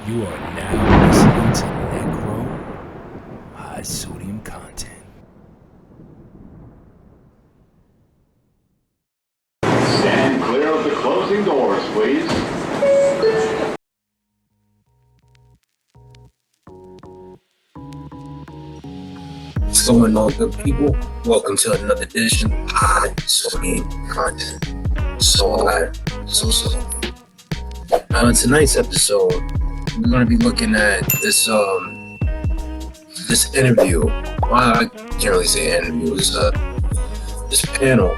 You are now listening to Nyeckro, high sodium content. Stand clear of the closing doors, please. What's going on, good people? Welcome to another edition of high sodium content. So high, so. On tonight's episode, we're going to be looking at this interview. Well, I can't really say interview. It's this panel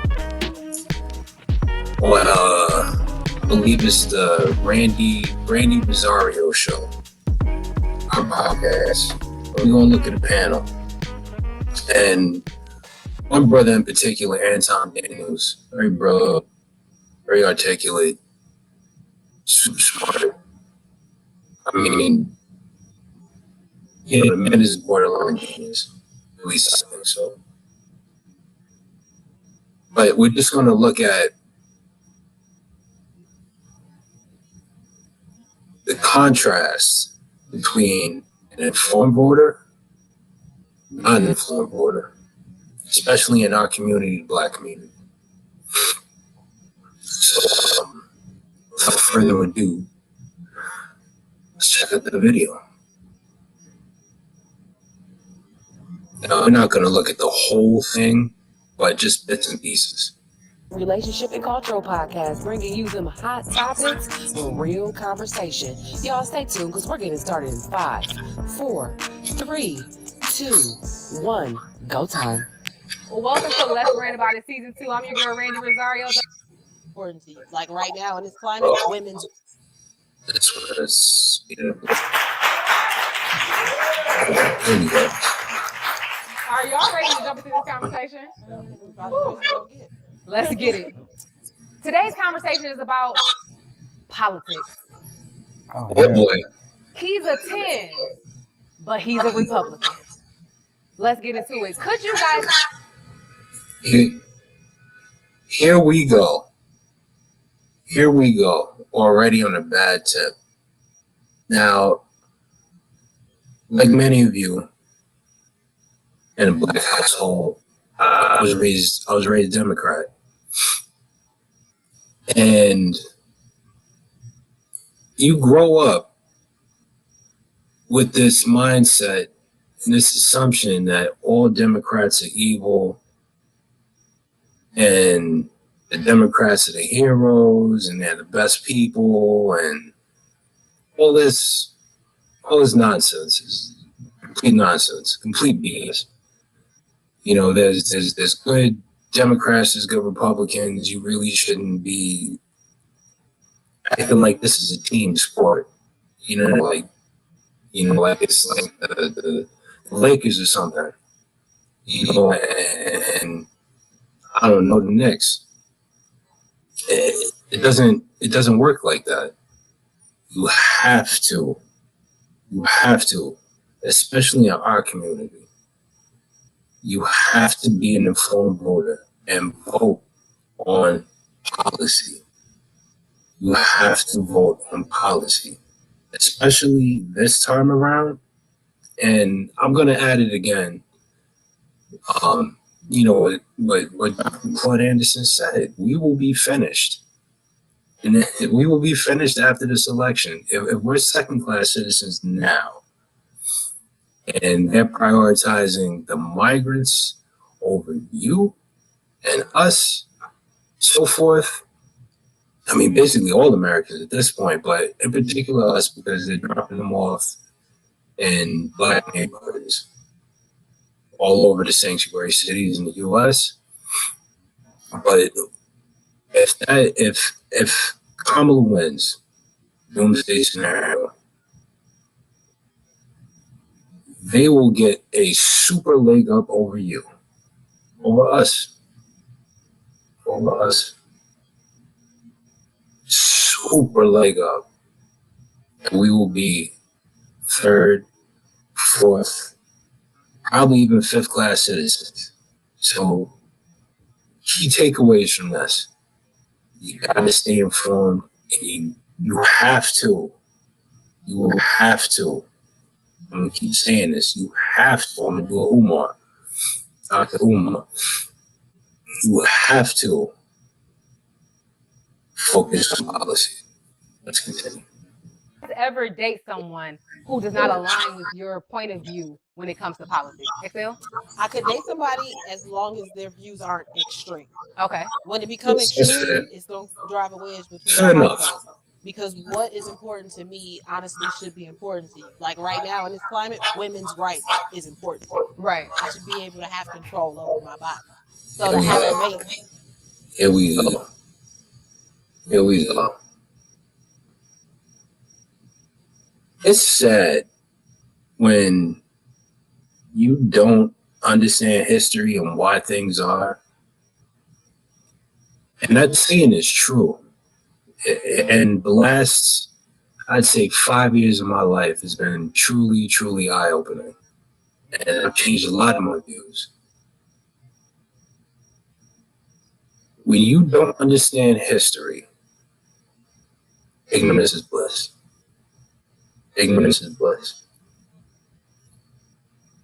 on I believe it's the Randy Rosario show, our podcast. We're going to look at the panel, and one brother in particular, Anton Daniels, very articulate, super smart. I mean, the man is borderline genius. At least I think so. But we're just going to look at the contrast between an informed voter, non-informed voter, especially in our community, the Black community. So, without further ado, let's check out the video. Now, we're not going to look at the whole thing, but just bits and pieces. Relationship and Cultural Podcast, bringing you them hot topics for real conversation. Y'all stay tuned because we're getting started in 5, 4, 3, 2, 1, go time. Well, welcome to Let's Rant About It Season 2. I'm your girl, Randy Rosario. Like right now in this climate, women's... That's what it is. There you go. Are y'all ready to jump into this conversation? Let's get it. Today's conversation is about politics. Oh boy. He's a 10, but he's a Republican. Let's get into it. Could you guys... Here we go. Already on a bad tip. Now, like many of you in a Black household, I was raised Democrat. And you grow up with this mindset and this assumption that all Democrats are evil and the Democrats are the heroes and they're the best people and all this nonsense is complete nonsense, complete BS. You know, there's good Democrats, there's good Republicans. You really shouldn't be acting like this is a team sport. You know, like it's like the Lakers or something. You know, and I don't know, the Knicks. It doesn't work like that. You have to, especially in our community. You have to be an informed voter and vote on policy. You have to vote on policy, especially this time around. And I'm going to add it again. You know what Dr. Claude Anderson said, we will be finished. And we will be finished after this election. If we're second-class citizens now, and they're prioritizing the migrants over you and us, so forth. I mean, basically all Americans at this point, but in particular us, because they're dropping them off in Black neighborhoods all over the sanctuary cities in the U.S. But if Kamala wins, doomsday scenario, they will get a super leg up over you, over us, super leg up. And we will be third, fourth, probably even fifth class citizens. So key takeaways from this: you gotta stay informed, and you have to You have to. I'm gonna keep saying this. You have to. I'm gonna do a Umar. Dr. Umar. You have to focus on policy. Let's continue. Ever date someone who does not align with your point of view when it comes to politics? Excel? I could date somebody as long as their views aren't extreme. Okay. When it becomes That's fair. extreme, it's going to drive a wedge between Fair our enough. households. Because what is important to me, honestly, should be important to you. Like right now in this climate, women's rights is important. Right. I should be able to have control over my body. So to have a mate, Here we go. Here we go. It's sad when you don't understand history and why things are. And that saying is true. And the last, I'd say 5 years of my life has been truly, truly eye-opening. And I've changed a lot of my views. When you don't understand history, ignorance is bliss. Ignorance is bliss.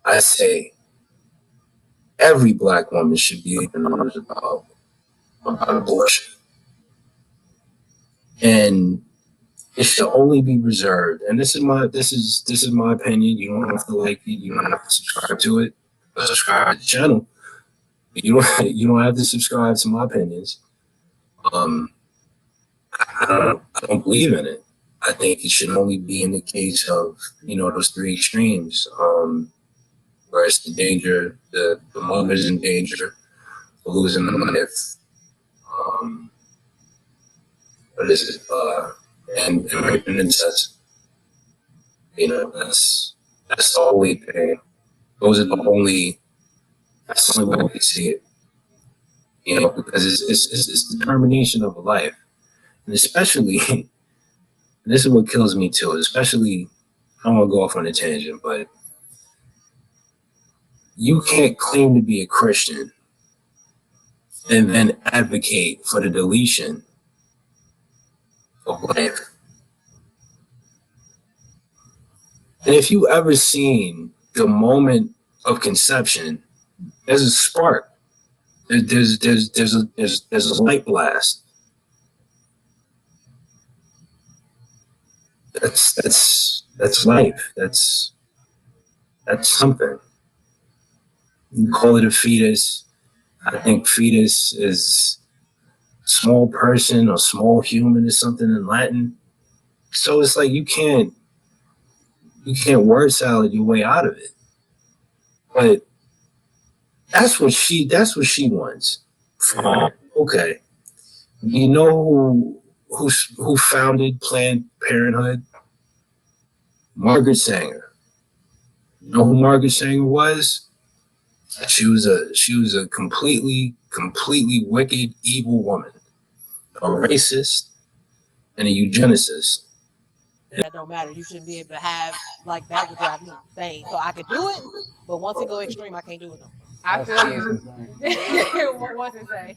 I say every Black woman should be ignorant about abortion. And it should only be reserved. And this is my opinion. You don't have to like it. You don't have to subscribe to it. Subscribe to the channel. You don't have to subscribe to my opinions. I don't believe in it. I think it should only be in the case of, those three extremes, where it's the danger, the mother's in danger of losing the life. What is it? And rape and incest. That's the only thing. Those are that's the only way we can see it. Because it's the termination of a life. And especially, and this is what kills me too, especially, I don't want to go off on a tangent, but you can't claim to be a Christian and then advocate for the deletion of life. And if you ever seen the moment of conception, there's a spark. There's a light blast. That's life. That's something. You call it a fetus. I think fetus is small person or small human or something in Latin. So it's like you can't word salad your way out of it. But that's what she wants. Okay. You know who founded Planned Parenthood? Margaret Sanger. You know who Margaret Sanger was? She was a completely wicked, evil woman, a racist, and a eugenicist. that don't matter. You shouldn't be able to have, like, that would drive me insane. So I could do it, but once it go extreme, I can't do it no more. I feel you. What's it say?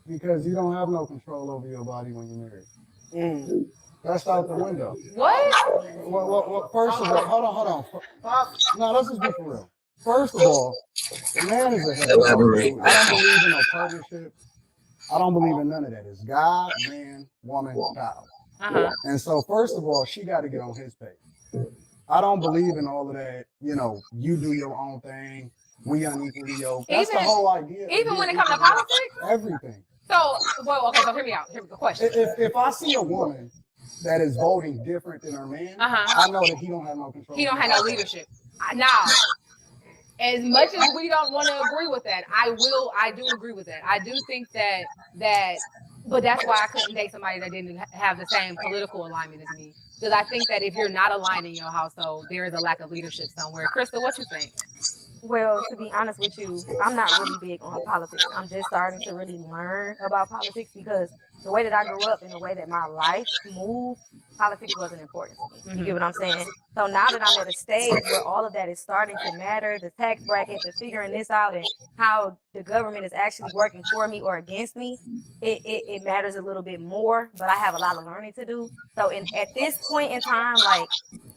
Because you don't have no control over your body when you're married. That's out the window. What? Well, first of all, hold on. No, let's just be for real. First of all, the man is a head. Elaborate. I don't believe in no partnership. I don't believe in none of that. It's God, man, woman, child. And so, first of all, she got to get on his page. I don't believe in all of that. You do your own thing. We unequally yoked. That's the whole idea. Even when it comes to politics? Everything. So hear me out. Here's the question. If I see a woman that is voting different than her man, I know that he don't have no control. He don't have no leadership. Now, as much as we don't want to agree with that, I do agree with that. I do think that but that's why I couldn't date somebody that didn't have the same political alignment as me. Because I think that if you're not aligned in your household, there is a lack of leadership somewhere. Crystal, what you think? Well, to be honest with you, I'm not really big on politics. I'm just starting to really learn about politics because the way that I grew up and the way that my life moved, politics wasn't important to me. You get what I'm saying? So now that I'm at a stage where all of that is starting to matter, the tax bracket, the figuring this out, and how the government is actually working for me or against me, it matters a little bit more, but I have a lot of learning to do. So at this point in time, like,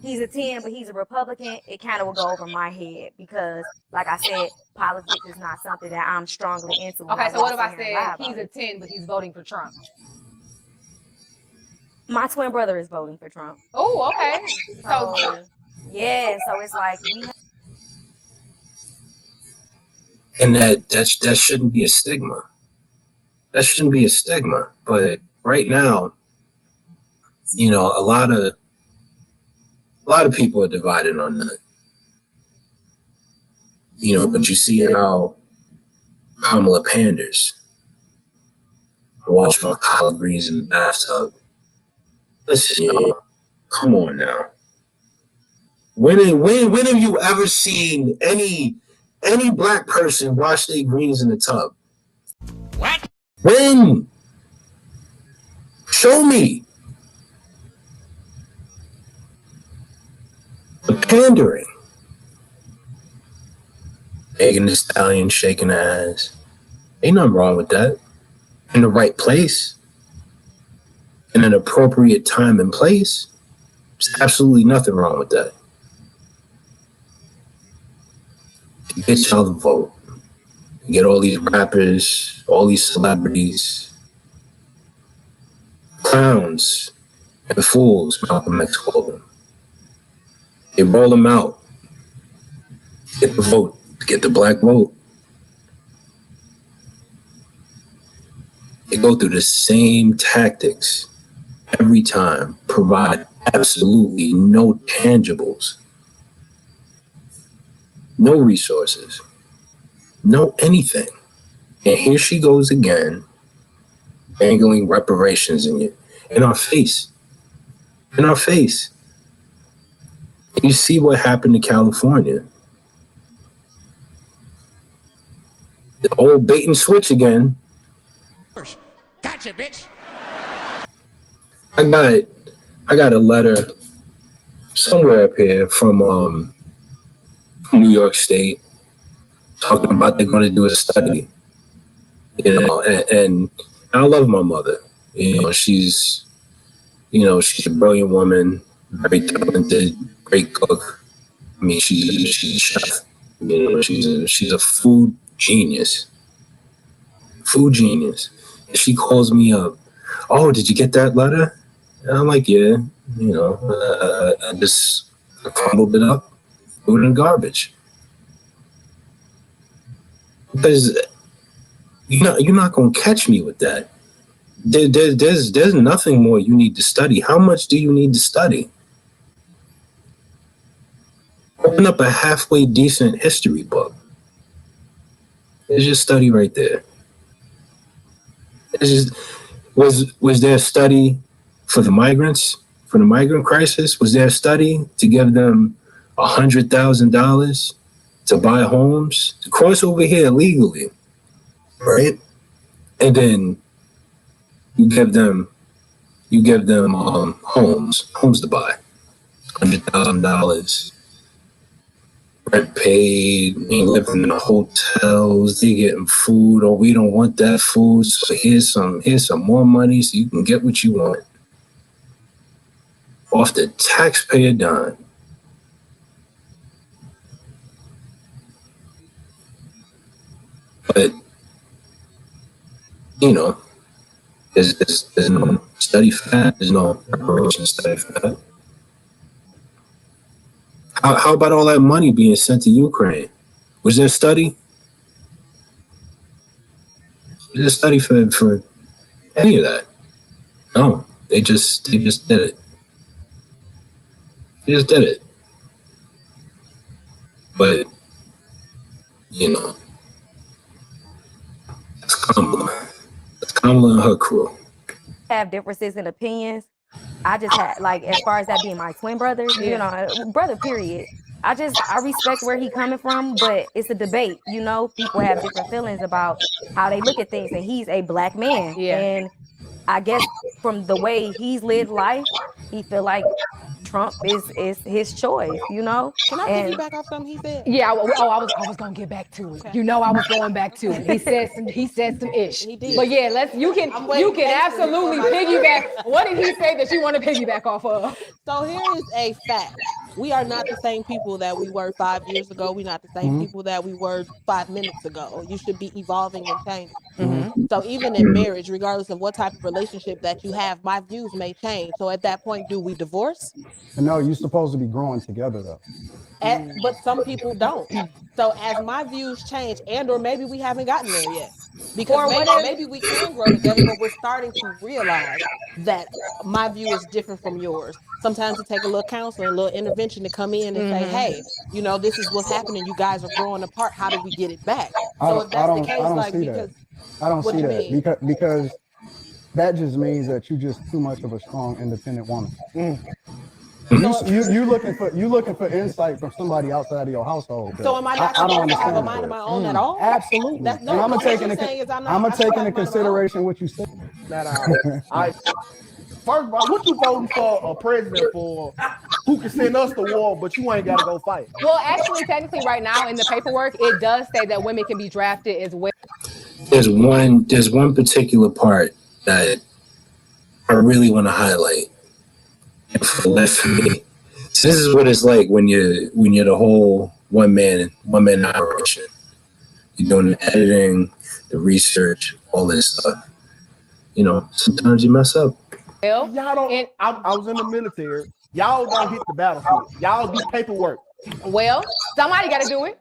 he's a 10, but he's a Republican, it kind of will go over my head because, like I said, politics is not something that I'm strongly into. Okay, so what if I said he's a 10, but he's voting for Trump? My twin brother is voting for Trump. Oh, okay. So, yeah, so it's like And that shouldn't be a stigma. That shouldn't be a stigma. But right now, you know, a lot of people are divided on that. You know, but you see how Kamala panders. Watch my collard greens in the bathtub. Listen, y'all, come on now. When have you ever seen any black person wash their greens in the tub? What? When? Show me. The pandering. Megan Thee Stallion shaking her ass. Ain't nothing wrong with that. In the right place. In an appropriate time and place. There's absolutely nothing wrong with that. Get y'all the vote. Get all these rappers, all these celebrities, clowns, and fools, Malcolm X called them. They roll them out. Get the vote. Get the black vote. They go through the same tactics every time, provide absolutely no tangibles, no resources, no anything. And here she goes again, angling reparations in our face. In our face. You see what happened to California. The old bait and switch again. Gotcha, bitch. I got a letter somewhere up here from New York State talking about they're going to do a study. You know, and I love my mother. You know, she's a brilliant woman, very talented, great cook. I mean, she's a chef. You know, she's a food genius. Food genius. And she calls me up. Oh, did you get that letter? And I'm like, yeah. You know, I just crumbled it up, threw it in the garbage. Because you're not gonna catch me with that. There's nothing more you need to study. How much do you need to study? Open up a halfway decent history book. There's your study right there. Was there a study for the migrants, for the migrant crisis? Was there a study to give them $100,000 to buy homes, to cross over here legally, right? And then you give them homes to buy, $100,000. Rent paid, ain't living in the hotels, they getting food, or we don't want that food, so here's some more money so you can get what you want. Off the taxpayer dime. But, you know, there's no study for that. There's no preparation study for that. How about all that money being sent to Ukraine? Was there a study? Was there a study for any of that? No, they just did it. They just did it. But, you know, that's Kamala. That's Kamala and her crew. Have differences in opinions. I just had, like, as far as that being my twin brother, you know, brother, period. I respect where he coming from, but it's a debate. You know, people have different feelings about how they look at things, and he's a black man. Yeah. And I guess from the way he's lived life, he feel like Trump is his choice, you know? Can I And piggyback off something he said? Yeah, I was gonna get back to it. Okay. You know, I was going back to it. He said some ish. He did. But yeah, you can absolutely piggyback. What did he say that you want to piggyback off of? So here is a fact. We are not the same people that we were 5 years ago. We're not the same people that we were 5 minutes ago. You should be evolving and changing. So even in marriage, regardless of what type of relationship that you have, my views may change. So at that point, do we divorce? No, you're supposed to be growing together though. But some people don't. So as my views change, and or maybe we haven't gotten there yet, because maybe we can grow together, but we're starting to realize that my view is different from yours. Sometimes it takes a little counseling, a little intervention to come in and say, hey, you know, this is what's happening. You guys are growing apart. How do we get it back? So if that's the case, like, because I don't see that because that just means that you're just too much of a strong, independent woman. You looking for insight from somebody outside of your household. So am I not supposed to have a mind of my own at all? Absolutely. That's, no, and I'm gonna take into consideration what you said. First of all, what you voting for a president for who can send us to war, but you ain't got to go fight? Well, actually, technically, right now in the paperwork, it does say that women can be drafted as well. There's one particular part that I really want to highlight. For me, so this is what it's like when you're the whole one man operation. You're doing the editing, the research, all this stuff. You know, sometimes you mess up. Y'all don't. I was in the military. Y'all don't hit the battlefield. Y'all do paperwork. Well, somebody got to do it.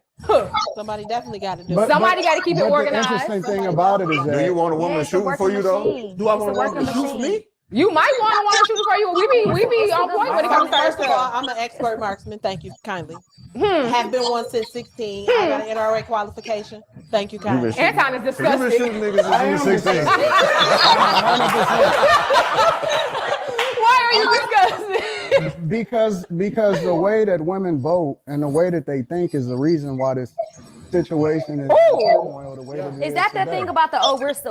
Somebody definitely got to do it. Somebody got to keep it organized. The interesting thing about it is that do you want a woman shooting for you though? Do I want a woman to shoot for me? You might want to shoot for you. We be on point when it comes to First of all, I'm an expert marksman. Thank you kindly. Have been one since 16. I got an NRA qualification. Thank you kindly. Anton is disgusting. You've been shooting niggas since 16. Why are you disgusting? Because the way that women vote and the way that they think is the reason why this situation is turmoil the way that it is that the today. thing about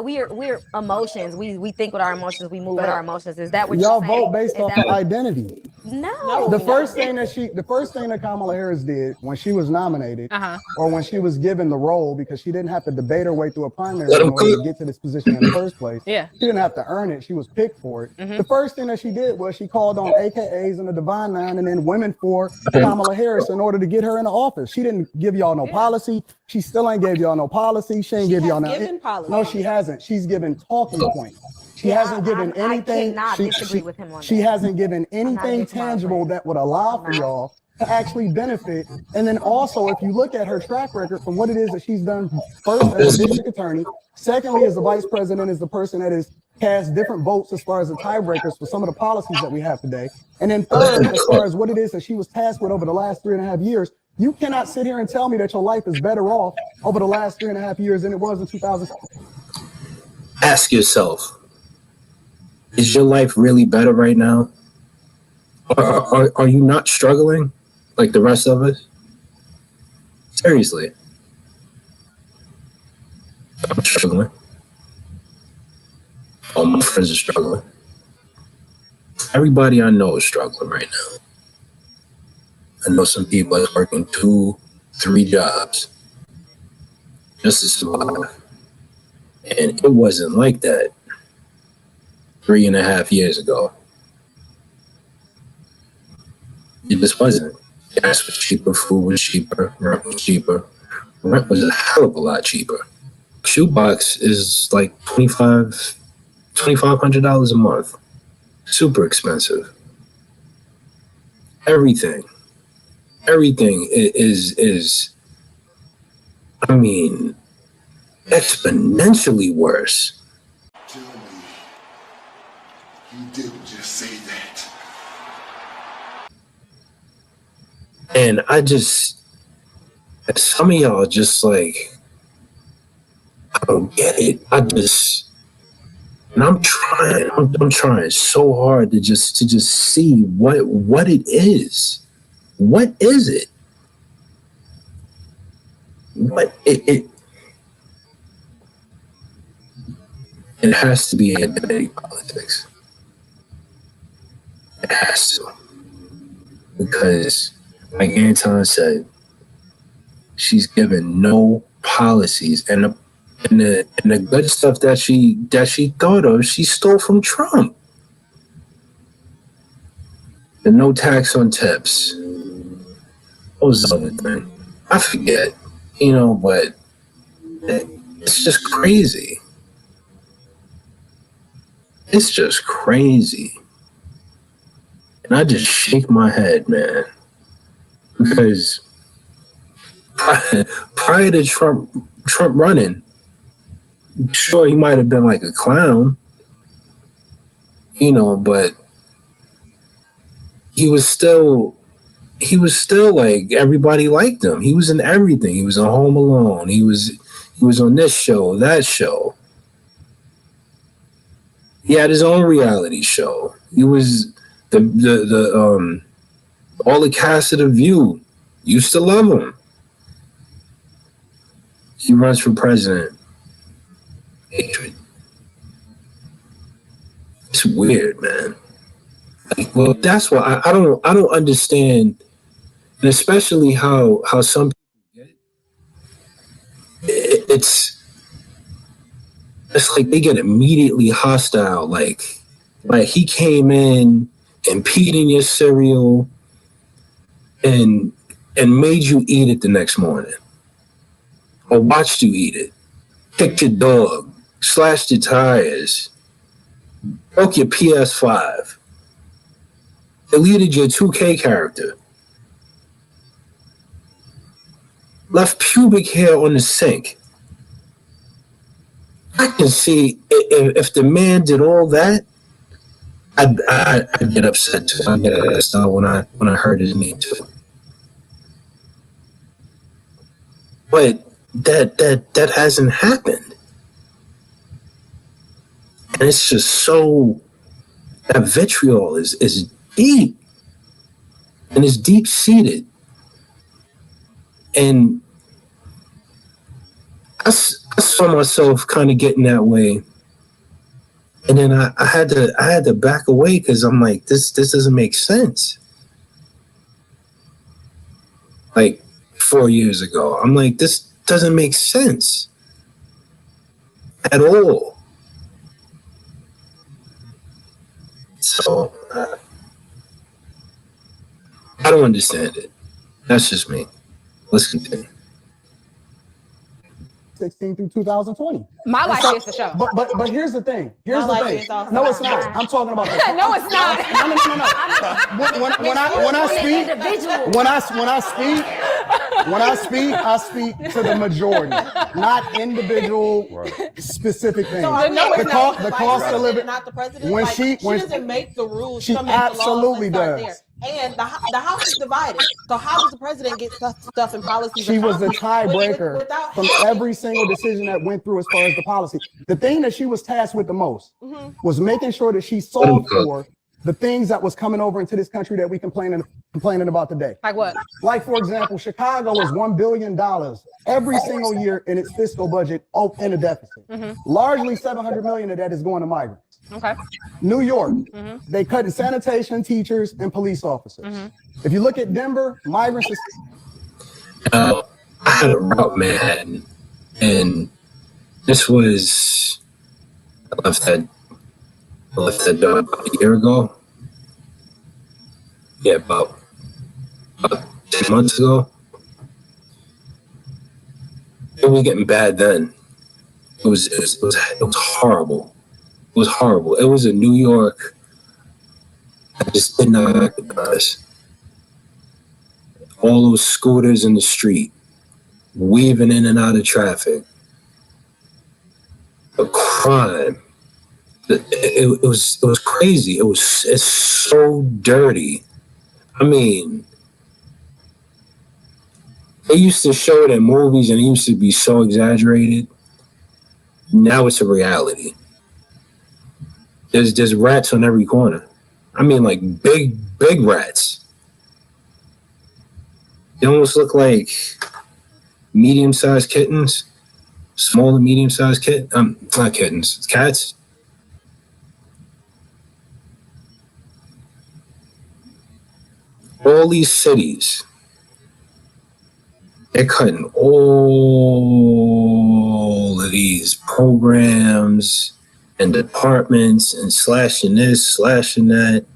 we're emotions. We think with our emotions, we move with our emotions. Is that what y'all you're saying? vote based off of identity? No. The first thing that Kamala Harris did when she was nominated, or when she was given the role, because she didn't have to debate her way through a primary in order to get to this position in the first place. Yeah. She didn't have to earn it. She was picked for it. The first thing that she did was she called on AKAs and the Divine Nine and then women for Kamala Harris in order to get her in the office. She didn't give y'all no policy. She still ain't gave y'all no policy. She ain't give y'all no. No, she hasn't. She's given talking points. She hasn't given anything. She hasn't given anything tangible that would allow for y'all to actually benefit. And then also, if you look at her track record from what it is that she's done, first as a district attorney, secondly as the vice president, is the person that has cast different votes as far as the tiebreakers for some of the policies that we have today. And then third, as far as what it is that she was tasked with over the last 3.5 years, you cannot sit here and tell me that your life is better off over the last 3.5 years than it was in 2000. Ask yourself, is your life really better right now? Are you not struggling like the rest of us? Seriously. I'm struggling. All my friends are struggling. Everybody I know is struggling right now. I know some people are working 2-3 jobs just to survive. And it wasn't like that 3.5 years ago. It just wasn't. Gas was cheaper, food was cheaper, rent was cheaper. Rent was a hell of a lot cheaper. Shoebox is like $2,500 a month. Super expensive. Everything is I mean, exponentially worse. Tell me you didn't just say that. And some of y'all just like, I don't get it. And I'm trying so hard to just see what it is. What is it? it has to be identity politics. It has to. Because, like Anton said, she's given no policies, and the good stuff that she thought of, she stole from Trump. The no tax on tips. What was the other thing? I forget. But it's just crazy. It's just crazy. And I just shake my head, man. Because prior to Trump running, sure, he might have been like a clown, but he was still like, everybody liked him. He was in everything. He was on Home Alone. He was on this show, that show. He had his own reality show. He was all the cast of The View used to love him. He runs for president. Hatred. It's weird, man. Like, well, that's why I don't understand, and especially how some people get it. It's like they get immediately hostile. Like he came in and peed in your cereal and made you eat it the next morning, or watched you eat it, kicked your dog, slashed your tires, broke your PS5, deleted your 2K character, left pubic hair on the sink. I can see if the man did all that, I'd get upset too. I'd get upset when I heard his name too. But that hasn't happened, and it's just so, that vitriol is deep, and it's deep seated, and I saw myself kind of getting that way, and then I had to back away because I'm like, this doesn't make sense. Like 4 years ago, I'm like, this doesn't make sense at all. So I don't understand it. That's just me. Let's continue. 16 through 2020. My life is the show. But here's the thing. No, it's not. I'm talking about No, it's not. No. When I speak to the majority, not individual specific things. The cost of living. Not the president. When she when doesn't make the rules. She absolutely does. There. And the House is divided. So how does the president get stuff and policies? She was the tiebreaker from every single decision that went through as far as the policy. The thing that she was tasked with the most was making sure that she solved for the things that was coming over into this country that we complaining about today. Like what? Like, for example, Chicago is $1 billion every single year in its fiscal budget in a deficit. Largely $700 million of that is going to migrants. Okay. New York, they cut in sanitation, teachers, and police officers. If you look at Denver, migrants is... I had a route Manhattan, and this was, I left that job about a year ago. Yeah, about 10 months ago. It was getting bad then. It was horrible. It was horrible. It was in New York. I just did not recognize. All those scooters in the street, weaving in and out of traffic. A crime. It was crazy. It's so dirty. I mean, they used to show it in movies and it used to be so exaggerated. Now it's a reality. There's rats on every corner. I mean, like big rats. They almost look like medium-sized kittens. small and medium-sized not kittens, cats. All these cities, they're cutting all of these programs and departments and slashing this, slashing that.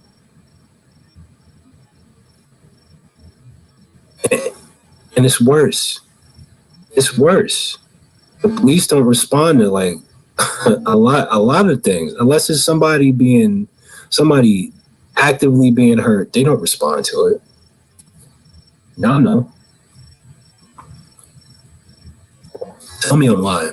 And it's worse. It's worse. The police don't respond to like a lot of things unless it's somebody actively being hurt. They don't respond to it. No. Tell me I'm lying.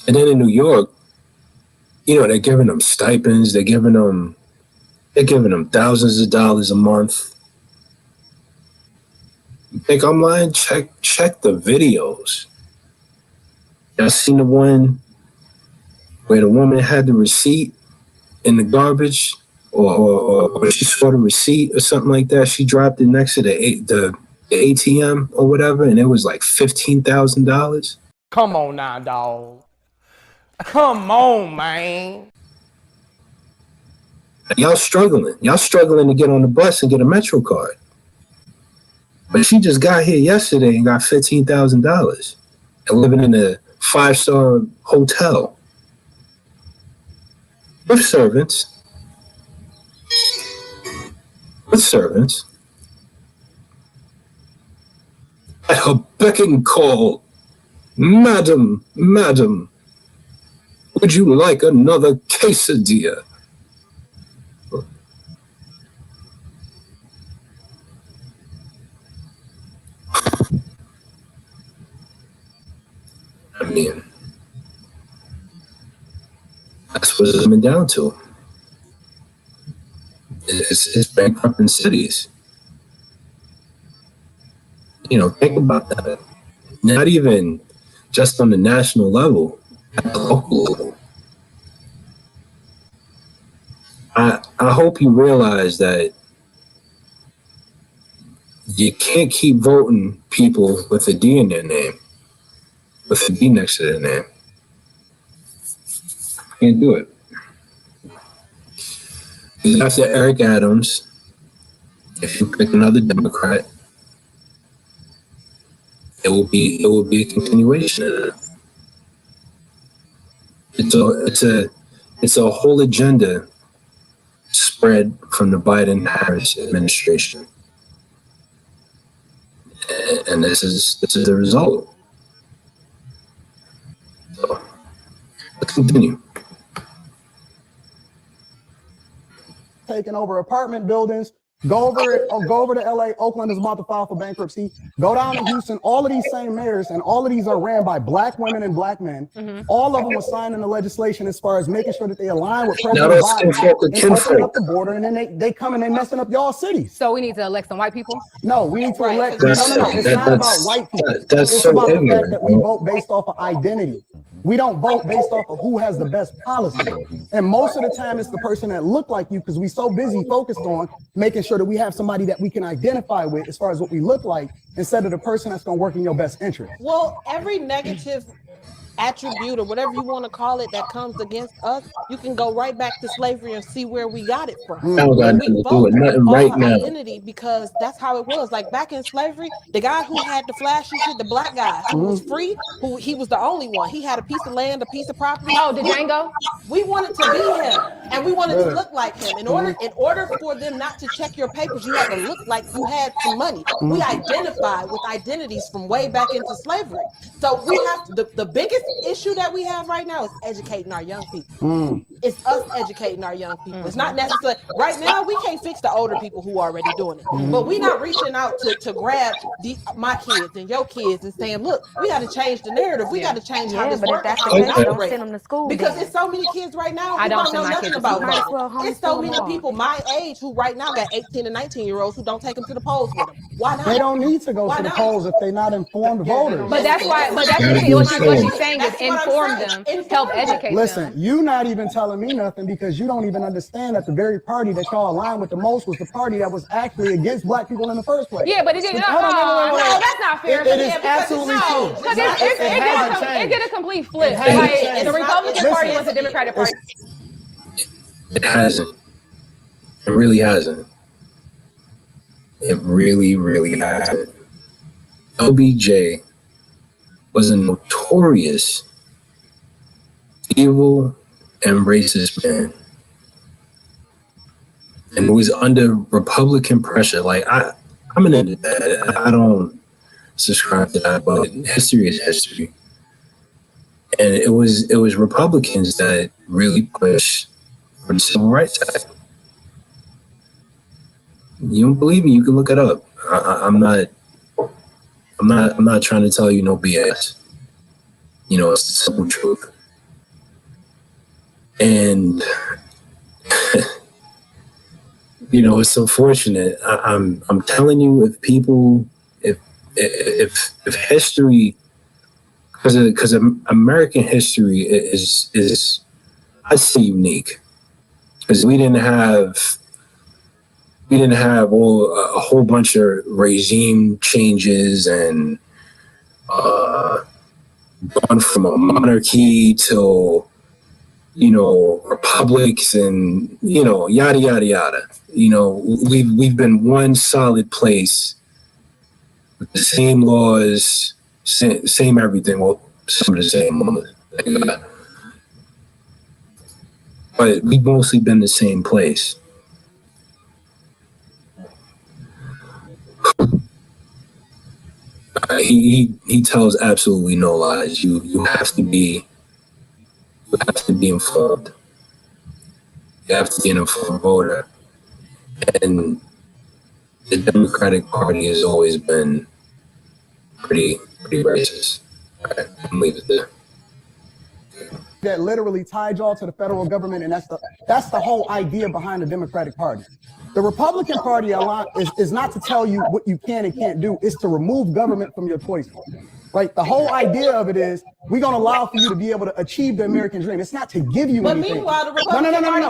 And then in New York, they're giving them stipends. They're giving them thousands of dollars a month. You think I'm lying? Check the videos. Y'all seen the one where the woman had the receipt in the garbage, or she saw the receipt or something like that. She dropped it next to the ATM or whatever, and it was like $15,000. Come on now, dog. Come on, man. Y'all struggling to get on the bus and get a Metro card. But she just got here yesterday and got $15,000 and living in a 5-star hotel with servants. At her beck and call, Madam, would you like another quesadilla? I mean, that's what it's coming down to. It's bankrupting cities. Think about that. Not even just on the national level, at the local level. I hope you realize that you can't keep voting people with a D in their name, with a D next to their name. Can't do it. After Eric Adams, if you pick another Democrat, it will be a continuation of that. It's a whole agenda spread from the Biden-Harris administration, and this is the result. So let's continue. Taking over apartment buildings. Go over to LA. Oakland is about to file for bankruptcy. Go down to Houston. All of these same mayors, and all of these are ran by black women and black men. Mm-hmm. All of them are signing the legislation as far as making sure that they align with President Biden and opening up the border, and then they come and they messing up y'all cities. So we need to elect some white people? No, we need to elect. No. It's not about white people. It's about the fact that we vote based off of identity. We don't vote based off of who has the best policy. And most of the time, it's the person that look like you, because we're so busy focused on making sure that we have somebody that we can identify with as far as what we look like, instead of the person that's going to work in your best interest. Well, every negative attribute or whatever you want to call it that comes against us, you can go right back to slavery and see where we got it from. We vote right now. Identity, because that's how it was. Like back in slavery, the guy who had the flashy shit, the black guy who was free, he was the only one. He had a piece of land, a piece of property. Oh, the Django? We wanted to be him, and we wanted to look like him. In order for them not to check your papers, you had to look like you had some money. We identify with identities from way back into slavery. So we have the biggest issue that we have right now is educating our young people. It's us educating our young people. It's not necessarily right now. We can't fix the older people who are already doing it, but we're not reaching out to grab my kids and your kids and saying, look, we got to change the narrative. We got to change how this works. Don't send them to school because there's so many kids right now who don't know nothing about voting. It's so many people my age who right now got 18 and 19-year-olds who don't take them to the polls with them. Why not? They don't need to go to the polls if they're not informed voters. But that's what she's saying is inform them, help educate them. Listen, you not even telling telling me nothing because you don't even understand that the very party that y'all aligned with the most was the party that was actually against black people in the first place. Yeah, but it didn't. Hold on, No, that's not fair. It is absolutely true. Because it did a complete flip. Like the Republican Party was the Democratic Party. It hasn't. It really hasn't. It really, really hasn't. LBJ was a notorious evil and racist man. And was under Republican pressure. Like I don't subscribe to that, but history is history. And it was Republicans that really pushed for the Civil Rights Act. You don't believe me? You can look it up. I'm not trying to tell you no BS. You know, it's the simple truth. And you know, it's unfortunate. I'm telling you, if history, because American history is I'd say unique, because we didn't have a whole bunch of regime changes and gone from a monarchy to, you know, republics and, you know, yada yada yada. You know, we've been one solid place with the same laws, same everything. Well, some of the same laws, but we've mostly been the same place. He tells absolutely no lies. You have to be informed. You have to be an informed voter. And the Democratic Party has always been pretty racist. Right, I'll leave it there. That literally tied y'all to the federal government, and that's the whole idea behind the Democratic Party. The Republican Party is not to tell you what you can and can't do, it's to remove government from your choices. Right? The whole idea of it is we're going to allow for you to be able to achieve the American dream. It's not to give you anything. But meanwhile, the Republican Party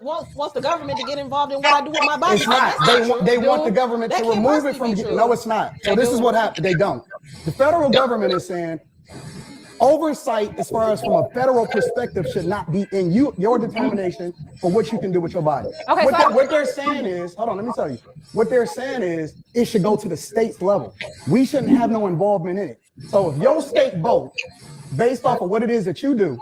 wants the government to get involved in what I do with my body. It's not. They want the government to remove it from you. No, it's not. So this is what happened. They don't. The federal government is saying oversight, as far as from a federal perspective, should not be in your determination for what you can do with your body. Okay, what they're saying is, hold on, let me tell you. What they're saying is it should go to the state's level. We shouldn't have no involvement in it. So if your state vote based off of what it is that you do,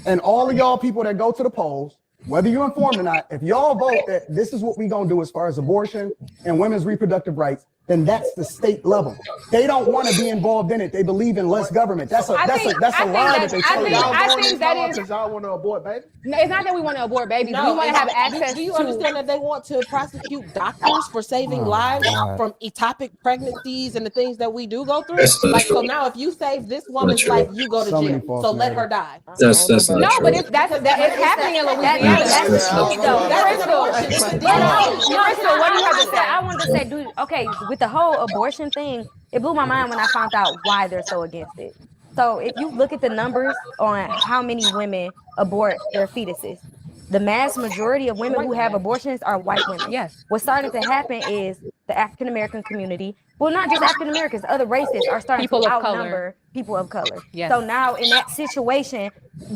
and all of y'all people that go to the polls, whether you're informed or not, if y'all vote that this is what we gonna do as far as abortion and women's reproductive rights, then that's the state level. They don't want to be involved in it. They believe in less government. That's a lie that they tell you. I think that is because y'all want to abort babies. No, it's not that we want to abort babies. No, we want to have access. Do you understand that they want to prosecute doctors for saving lives from ectopic pregnancies and the things that we do go through? Like, so now if you save this woman's life, you go to jail. So let her die. That's not no, true. but it's happening in Louisiana. Crystal, what do you have to say? I wanted to say, okay, with the whole abortion thing, it blew my mind when I found out why they're so against it. So if you look at the numbers on how many women abort their fetuses, the mass majority of women who have abortions are white women. Yes. What's starting to happen is the African American community, well, not just African Americans, other races are starting to outnumber people of color. Yes. So now in that situation,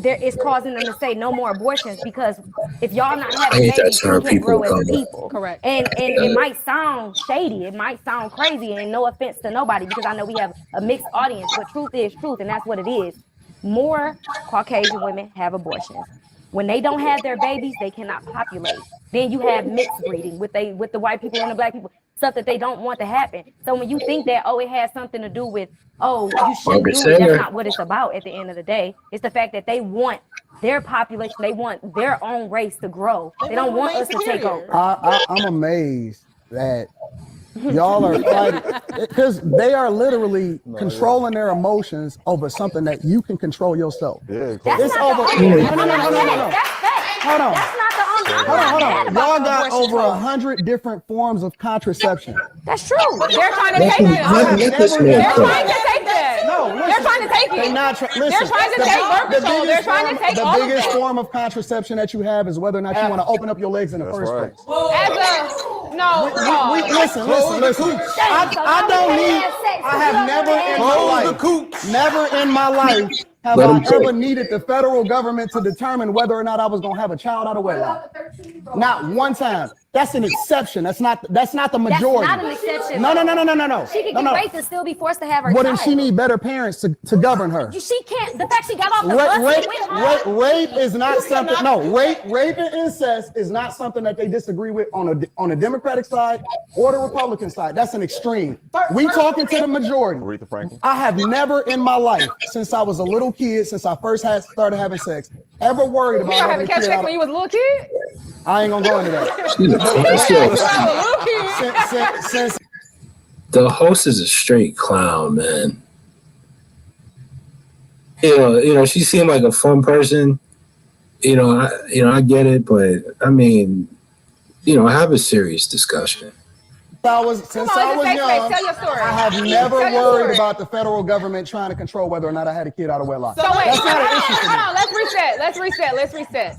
it's causing them to say no more abortions, because if y'all not having babies, you can't grow as a people. Correct. And it might sound shady, it might sound crazy, and no offense to nobody, because I know we have a mixed audience, but truth is truth, and that's what it is. More Caucasian women have abortions. When they don't have their babies, they cannot populate. Then you have mixed breeding with the white people and the black people, stuff that they don't want to happen. So when you think that, it has something to do with, you shouldn't do it, that's not what it's about at the end of the day. It's the fact that they want their population, they want their own race to grow. They don't want us to take over. I'm amazed that y'all are fighting, because they are literally controlling their emotions over something that you can control yourself. Yeah, That's it's not over. the No. Hold on. That's not the only. Hold on. Y'all got over 100 different forms of contraception. That's true. They're trying to take that. Let this man They're talk. trying to take that. No, listen, they're trying to take it. They're not listen, They're trying to take birth control. They're trying to take all the of biggest that. form of contraception that you have is whether or not you want to open up your legs in the first place. As a no. Listen. I don't need. I have never in my life have I ever needed the federal government to determine whether or not I was gonna have a child out of wedlock. Not one time. That's an exception. That's not the majority. That's not an exception. No. She could get raped and still be forced to have her Well, child. then she need better parents to govern her. She can't. The fact she got off the bus. Rape is not something. No, rape and incest is not something that they disagree with on the Democratic side or the Republican side. That's an extreme. We talking to the majority. Aretha Franklin. I have never in my life, since I was a little kid, since I first started having sex, ever worried about You having sex when you was a little kid? I ain't gonna go into that. Since The host is a straight clown, man. You know, she seemed like a fun person. I get it, but I mean, have a serious discussion. I was young, tell your story. I have never worried about the federal government trying to control whether or not I had a kid out of wedlock. So wait, that's not an issue for me. hold on. Let's reset.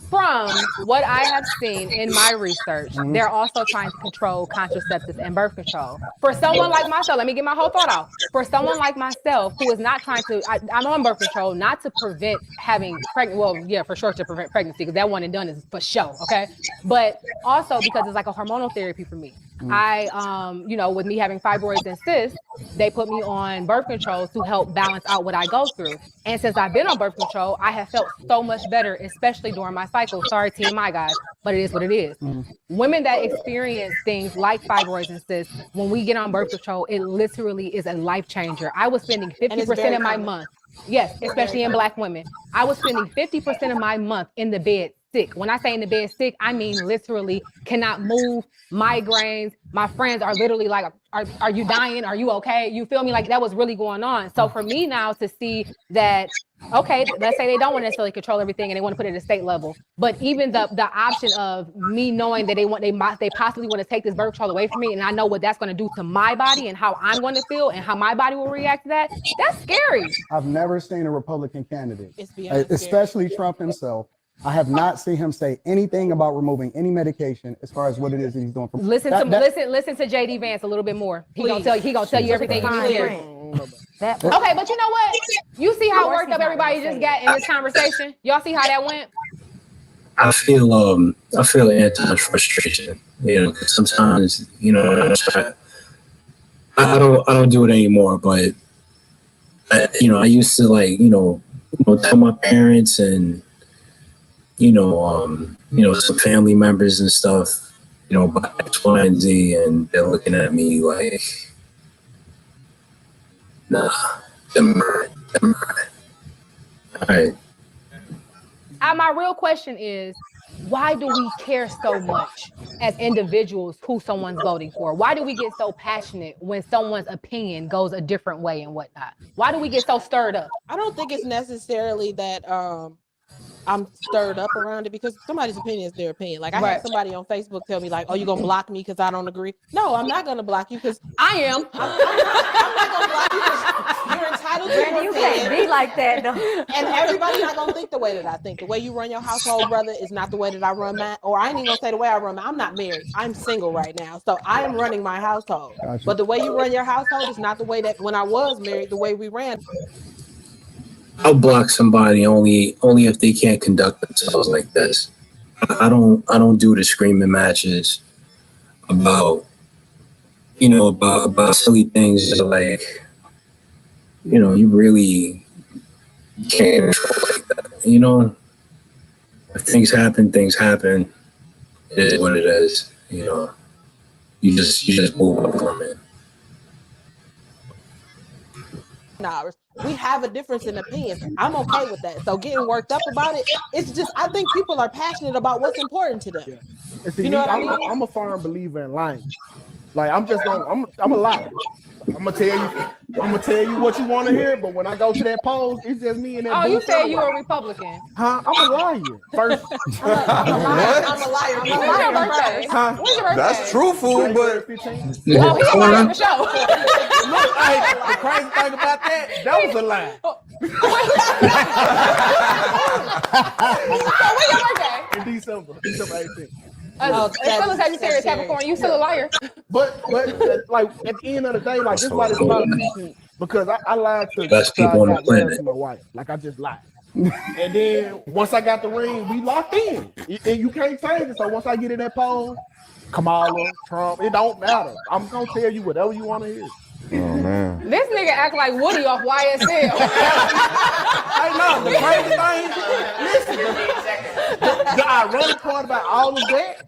From what I have seen in my research, they're also trying to control contraceptives and birth control. For someone like myself, let me get my whole thought out. For someone like myself who is not trying to, I'm on birth control, not to prevent having pregnant. Well, yeah, for sure to prevent pregnancy, because that one and done is for show, okay? But also because it's like a hormonal therapy for me. I, with me having fibroids and cysts, they put me on birth control to help balance out what I go through. And since I've been on birth control, I have felt so much better, especially during my cycle. Sorry, TMI guys, but it is what it is. Women that experience things like fibroids and cysts, when we get on birth control, it literally is a life changer. I was spending 50% of my month. Yes, especially in Black women. I was spending 50% of my month in the bed sick. When I say in the bed sick, I mean literally cannot move, migraines. My friends are literally like, are you dying? Are you okay? You feel me? Like that was really going on. So for me now to see that, okay, let's say they don't want to necessarily control everything and they want to put it at a state level, but even the option of me knowing that they possibly want to take this birth control away from me, and I know what that's going to do to my body and how I'm going to feel and how my body will react to that, that's scary. I've never seen a Republican candidate, It's especially Trump himself. I have not seen him say anything about removing any medication as far as what it is that he's doing. Listen to JD Vance a little bit more. He gonna tell you everything you need to hear. Okay, but you know what? You see how worked up everybody just got in this conversation? Y'all see how that went? I feel Anton's frustration. Cause sometimes, I don't do it anymore, but I used to tell my parents and some family members and stuff, about X, Y, and Z, and they're looking at me like, nah, them right. All right. My real question is, why do we care so much as individuals who someone's voting for? Why do we get so passionate when someone's opinion goes a different way and whatnot? Why do we get so stirred up? I don't think it's necessarily that I'm stirred up around it, because somebody's opinion is their opinion. Like I had somebody on Facebook tell me like, "Oh, you gonna block me because I don't agree?" No, I'm not gonna block you because I am. I'm not gonna block you because you're entitled to your opinion. You can't be like that though. And everybody's not gonna think the way that I think. The way you run your household, brother, is not the way that I run mine. Or I ain't even gonna say the way I run mine. I'm not married. I'm single right now, so I am running my household. Gotcha. But the way you run your household is not the way that when I was married, the way we ran. I'll block somebody only if they can't conduct themselves like this. I don't do the screaming matches about silly things like you really can't control like that. If things happen. It is what it is. You just move on from it. We have a difference in opinion. I'm okay with that. So getting worked up about it, it's just, I think people are passionate about what's important to them. Yeah. See, you know what I mean? I'm a firm believer in language. Like I'm a liar. I'm gonna tell you what you want to hear, but when I go to that polls, it's just me and that. Oh, you booth. said you were a Republican. Huh? I'm a liar. First, I'm a liar. When's your birthday? huh? When's your birthday? That's truthful, but 15. Oh, he a liar for sure. Look, hey, the crazy thing about that was a lie. So when your birthday? In December 18th. It's still a Sagittarius Capricorn. You still a liar. But like at the end of the day, like this is why this politician, because I lied to Best people on the I got married planet. to my wife. Like I just lied. And then once I got the ring, we locked in. And you can't change it. So once I get in that poll, Kamala, Trump, it don't matter. I'm gonna tell you whatever you want to hear. oh man. This nigga act like Woody off YSL. I know the crazy thing. Listen, the ironic part about all of that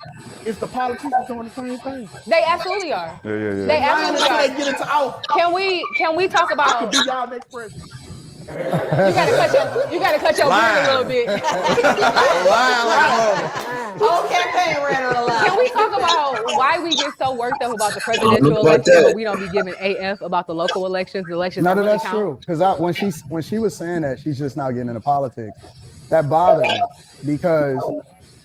is the politicians doing the same thing. They absolutely are. Yeah. They Why absolutely until are. they get into office? Can we talk I about? could be y'all next president. You gotta cut your beard a little bit. Whole campaign ran on a lie. Can we talk about why we get so worked up about the presidential look like election, that. but we don't be giving AF about the local elections? The elections. None don't of really that's count? true. Because when she was saying that she's just now getting into politics, that bothered me. Because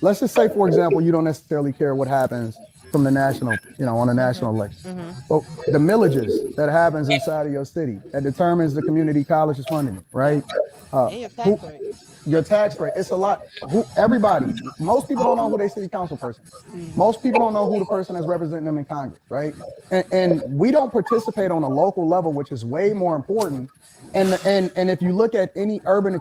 let's just say, for example, you don't necessarily care what happens from the national, on a national election. But the millages that happens inside of your city that determines the community college's funding, right? And your tax rate. Your tax rate, it's a lot. Everybody, most people don't know who their city council person is. Most people don't know who the person that's representing them in Congress, right? And we don't participate on a local level, which is way more important. And if you look at any urban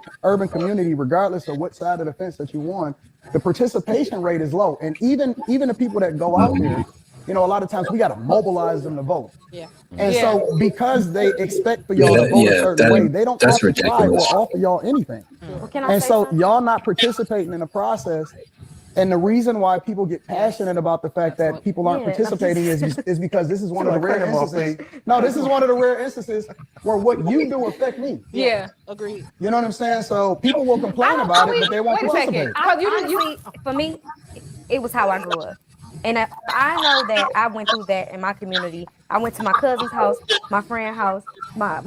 community, regardless of what side of the fence that you on, the participation rate is low. And even the people that go out there, a lot of times we got to mobilize them to vote. Yeah. And so because they expect for y'all to vote a certain way, they don't that's offer try or ridiculous. offer y'all anything. Well, can I And say so something? y'all not participating in the process. And the reason why people get passionate about the fact that people aren't Yeah. participating is because this is one of the rare instances. No, this is one of the rare instances where what you do affect me. Yeah. Agreed. You know what I'm saying? So people will complain about it, but they won't Wait a second. participate. Honestly, for me, it was how I grew up. And I know that I went through that in my community. I went to my cousin's house, my friend's house, my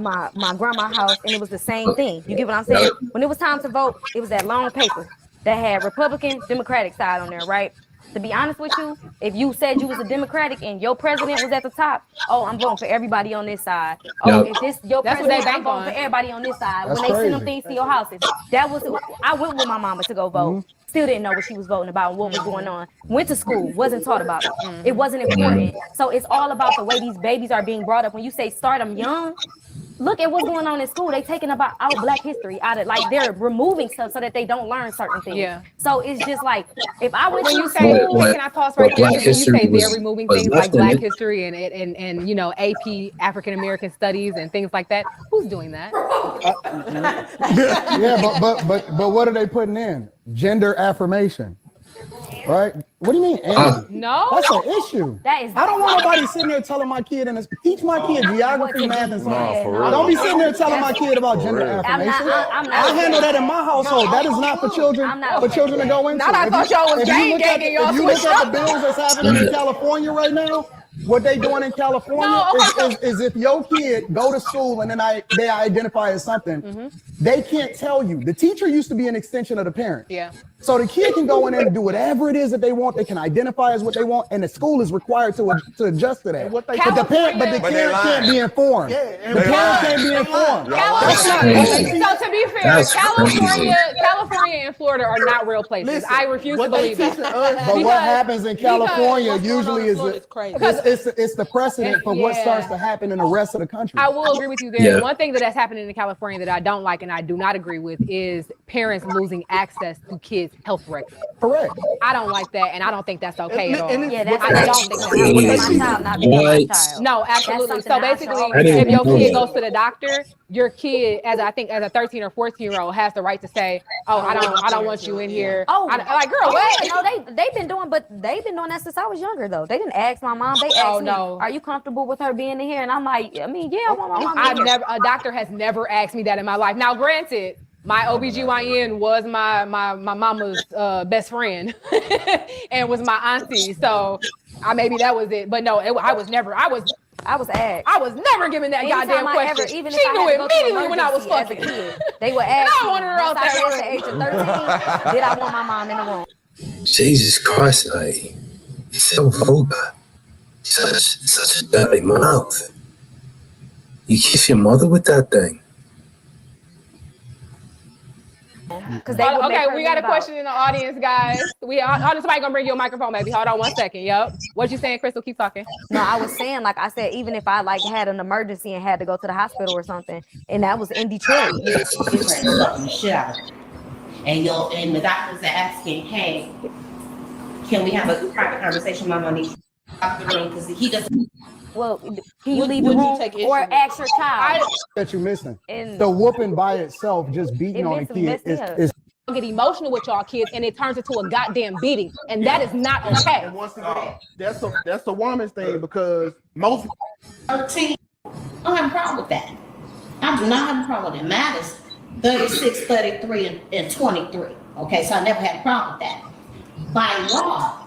grandma's house, and it was the same thing. You get what I'm saying? When it was time to vote, it was that long paper that had Republican, Democratic side on there, right? To be honest with you, if you said you was a Democratic and your president was at the top, oh, I'm voting for everybody on this side. Oh, if this your That's what president, they I'm bank voting on. for everybody on this side. That's when they send them crazy. things to your houses, I went with my mama to go vote. Still didn't know what she was voting about, what was going on. Went to school, wasn't taught about it. It wasn't important. So it's all about the way these babies are being brought up. When you say start them young, look at what's going on in school. They taking out Black history out of, like, they're removing stuff so that they don't learn certain things. Yeah. So it's just like, if I went When to you say, What- can I pause right what there? Black When you history say was- they're removing was things left like in Black it. history and AP African American studies and things like that, who's doing that? Yeah, but what are they putting in? Gender affirmation, right? What do you mean? Andy? No. That's an issue. That is. I don't want nobody sitting there telling my kid teach my kid geography, math, and science. for real. Don't be sitting there telling my kid about gender real. affirmation. I'm not- I handle that in my household. That is not for children. I'm not For okay children to go into. Not I If thought you- y'all was if you gang look at ganging, the- y'all If you look switched at the bills that's happening in California right now, what they doing in California No, is if your kid go to school and then they identify as something, they can't tell you. The teacher used to be an extension of the parent. Yeah. So the kid can go in there and do whatever it is that they want. They can identify as what they want, and the school is required to adjust to that. What they- But the parent can't be informed. and The they parent lying. can't be informed. That's So crazy. to be fair, That's California and Florida are not real places. Listen, I refuse to what they believe that. teaching us- But Because- what happens in California What's going on usually in is Florida is crazy. it's the precedent for what Yeah. starts to happen in the rest of the country. I will agree with you there. Yeah. One thing that's happening in California that I don't like and I do not agree with is parents losing access to kids' health records. Correct. I don't like that, and I don't think that's okay at all. And Yeah, that's I don't think that's I want okay. my child not become my What? child. No, absolutely. That's So something I basically, should I didn't if your know kid that. goes to the doctor, your kid, as a 13 or 14-year-old, has the right to say, "Oh, I don't want you in here." Oh, like, girl, what? Yeah, no, they've been doing that since I was younger though. They didn't ask my mom. They asked Oh, me, no. "Are you comfortable with her being in here?" And I'm like, I mean, yeah, I want my mom. in here. A doctor has never asked me that in my life. Now, granted, my OBGYN was my mama's best friend and was my auntie. So Maybe that was it, but no, I was never given that goddamn question. Even she if I knew had to go to immediately when I was emergency fucking. as a kid, they would ask I me, wanted her out once I that reached the age of 13, did I want my mom in the room? Jesus Christ, like, it's so vulgar. Such a dirty mouth. You kiss your mother with that thing. Okay, we got a question in the audience, guys. Somebody gonna bring you a microphone, maybe. Hold on 1 second. Yep. What you saying, Crystal? Keep talking. No, I was saying, like I said, even if I like had an emergency and had to go to the hospital or something, and that was in Detroit. Shit out of it. And the doctors are asking, hey, can we have a private conversation? Mama needs to out the room because he doesn't. Well, can you leave the room or ask your child? That you're missing. The whooping by itself, just beating on a kid, is get emotional with y'all kids, and it turns into a goddamn beating, and that is not okay. And once again, that's a woman's thing because most 13. I don't have a problem with that. I do not have a problem with it. Mine is 36, 33, and 23. Okay, so I never had a problem with that. By law,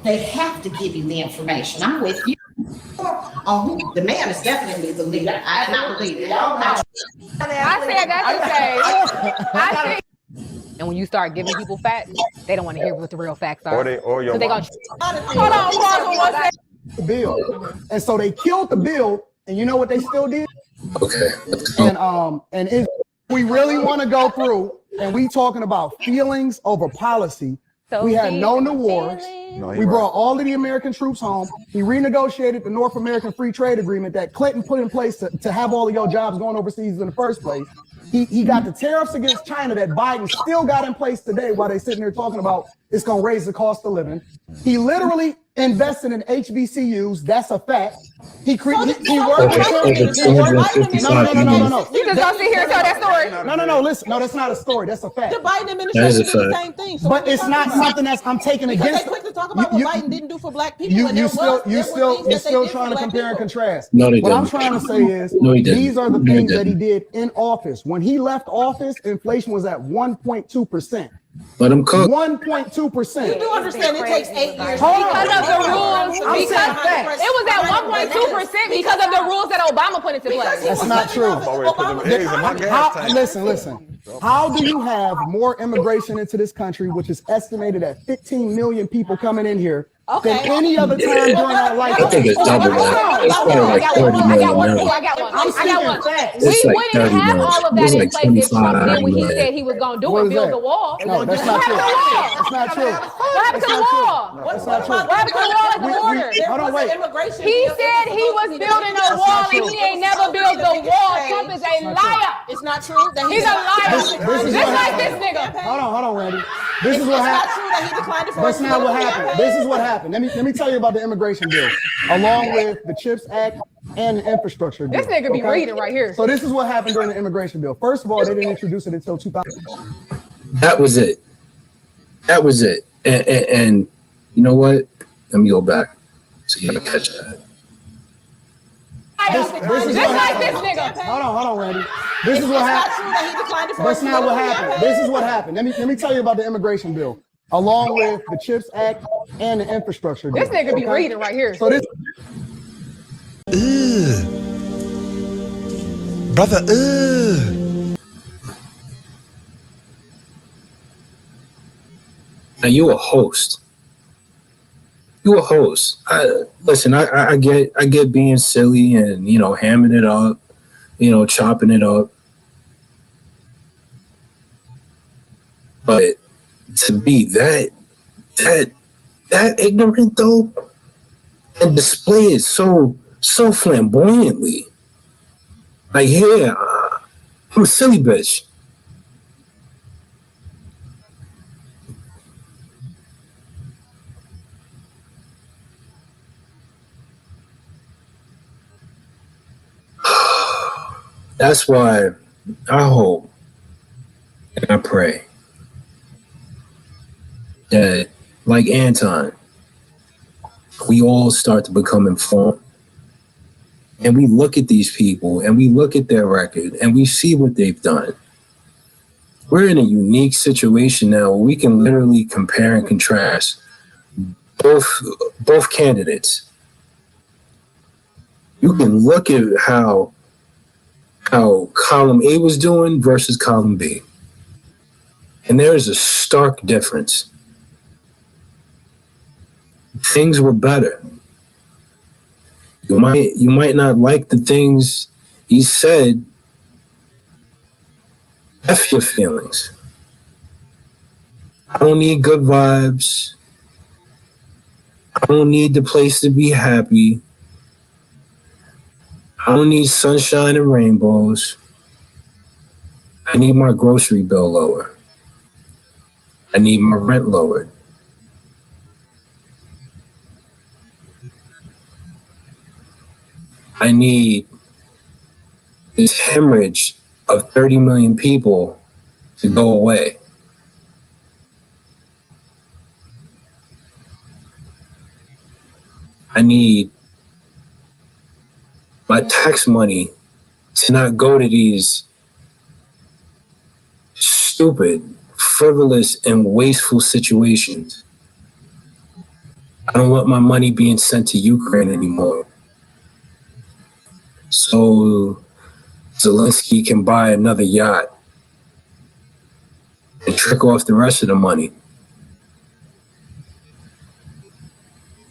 they have to give you the information. I'm with you. On who the man is definitely the leader. I not believe it. I said that's okay. And when you start giving people facts, they don't want to hear what the real facts are. Or your hold on, the bill. And so they killed the bill, and you know what they still did? Okay. And if we really want to go through, and we talking about feelings over policy, we had no new wars. We brought all of the American troops home. We renegotiated the North American Free Trade Agreement that Clinton put in place to have all of your jobs going overseas in the first place. He got the tariffs against China that Biden still got in place today while they sitting there talking about it's going to raise the cost of living. He literally invested in HBCUs. That's a fact. He worked with them. No. You just gonna sit here and tell that story? No. Listen, no, that's not a story. That's a fact. The Biden administration did the same thing. So but it's not something that's I'm taking against. They quick to talk about what Biden didn't do for black people. You're still trying to compare and contrast. No, they what didn't. I'm trying to say is these are the things that he did in office. When he left office, inflation was at 1.2%. Let him cook. 1.2%. You do understand it takes 8 years. Because of the rules. It was at 1.2% because of the rules that Obama put into place. That's not true. Listen. How do you have more immigration into this country, which is estimated at 15 million people coming in here, than any other time during our lifetime? I think it's double that. It's probably like 30 million now. I got one. It's We like wouldn't 30 have million. all of that It's in like place if Trump 25 did what he million. said he was going to do What and is build that? the wall. No, that's not true. That's not true. What happened to the wall? That's not true. What happened to the wall at the border? Hold on, wait. He said he was building a wall and he ain't never built the wall. Trump is a liar. It's not true that He's a liar. Just like this nigga. Hold on, Randy. This is what happened. That's not what happened. This is what happened. Let me tell you about the immigration bill, along with the CHIPS Act and the infrastructure bill. This nigga be reading right here. So this is what happened during the immigration bill. First of all, they didn't introduce it until 2000. That was it. And you know what? Let me go back so you gotta catch that. Just like this nigga. Hold on, Randy. This is what happened. That's not what happened. This is what happened. Let me tell you about the immigration bill, along with the CHIPS Act and the infrastructure bill. This nigga be reading right here. So this. Brother, Now you a host. Listen, I get being silly and hamming it up, chopping it up. But to be that ignorant though, and display it so flamboyantly. Like, yeah, I'm a silly bitch. That's why I hope and I pray that, like Anton, we all start to become informed. And we look at these people and we look at their record and we see what they've done. We're in a unique situation now where we can literally compare and contrast both candidates, you can look at how column A was doing versus column B. And there is a stark difference. Things were better. You might not like the things he said. F your feelings. I don't need good vibes. I don't need the place to be happy. I don't need sunshine and rainbows. I need my grocery bill lower. I need my rent lowered. I need this hemorrhage of 30 million people to go away. I need my tax money to not go to these stupid, frivolous, and wasteful situations. I don't want my money being sent to Ukraine anymore. So Zelensky can buy another yacht and trick off the rest of the money.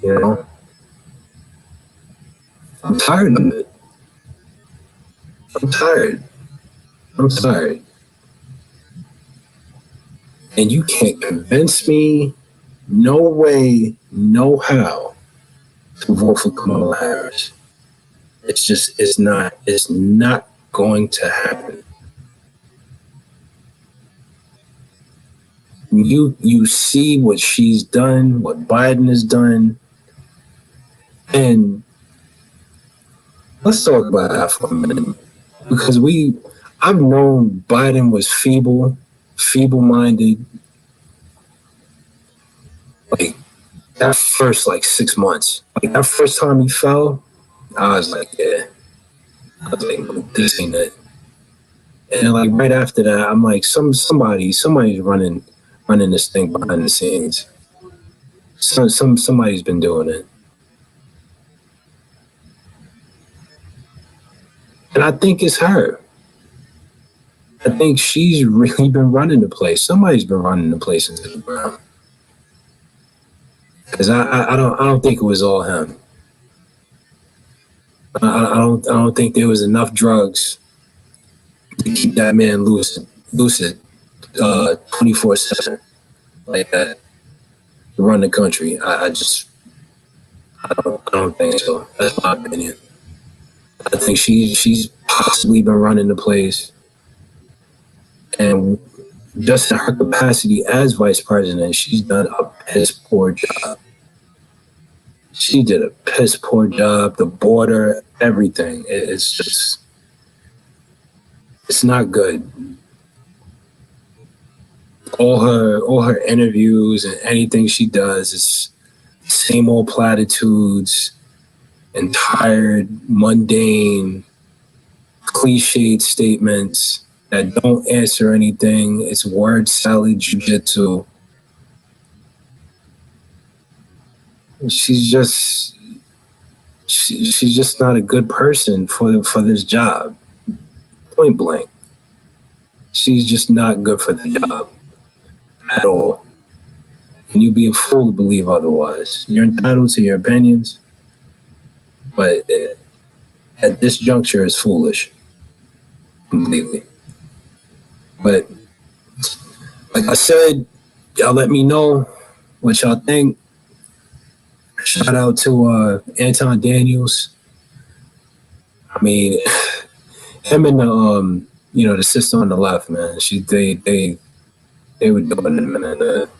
You know? I'm tired of it. I'm tired. And you can't convince me, no way, no how, to vote for Kamala Harris. It's not going to happen. You see what she's done, what Biden has done, and let's talk about that for a minute. Because I've known Biden was feeble-minded, like that first 6 months. Like that first time he fell, I was like, yeah. I was like, this ain't it. And like right after that, I'm like, somebody's running this thing behind the scenes. Somebody's been doing it. And I think it's her. I think she's really been running the place. Somebody's been running the place into the ground. Because I don't think it was all him. I don't think there was enough drugs to keep that man lucid 24/7 like that to run the country. I don't think so. That's my opinion. I think she's possibly been running the place, and just in her capacity as vice president, she's done a piss poor job. She did a piss poor job. The border, everything. It's not good. All her interviews and anything she does is same old platitudes and tired, mundane, cliched statements that don't answer anything. It's word salad jujitsu. She's just not a good person for this job. Point blank. She's just not good for the job at all. And you'd be a fool to believe otherwise. You're entitled to your opinions, but at this juncture, it's foolish. Completely. But like I said, y'all let me know what y'all think. Shout out to Anton Daniels. I mean, him and the sister on the left, man. They were doing it, man. The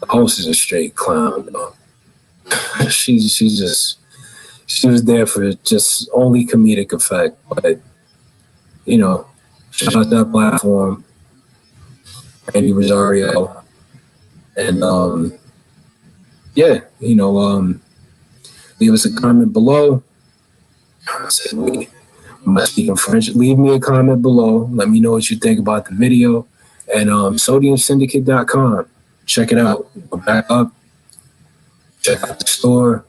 host is a straight clown, though. She was there for just only comedic effect, but shout out that platform, Andy Rosario, and leave us a comment below. I said we. I'm not speaking French. Leave me a comment below. Let me know what you think about the video. And sodiumsyndicate.com. Check it out. We're back up. check out the store,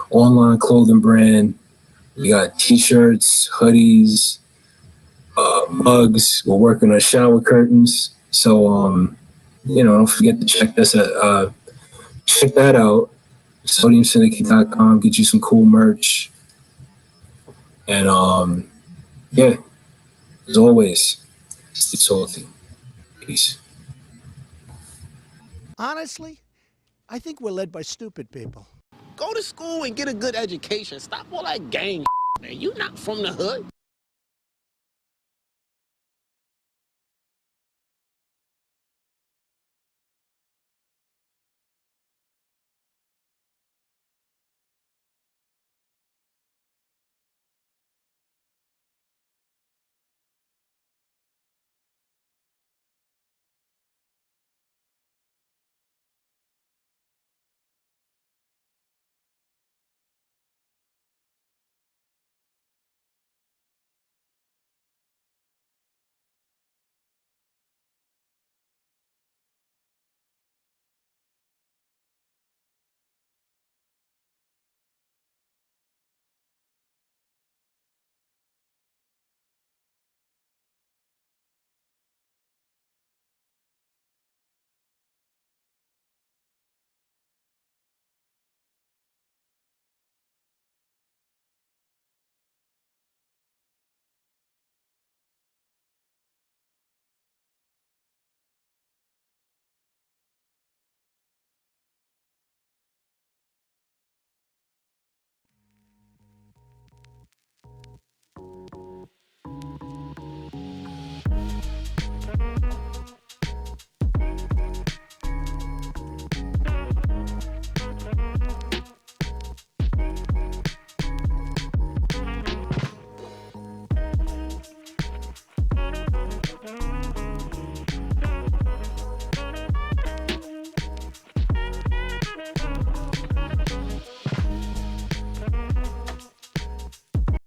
online clothing brand. We got t-shirts, hoodies, mugs. We're working on shower curtains. So, don't forget to check that out. SodiumSyndicate.com, get you some cool merch. And yeah, as always, stay salty. Peace. Honestly, I think we're led by stupid people. Go to school and get a good education. Stop all that gang, man. You not from the hood.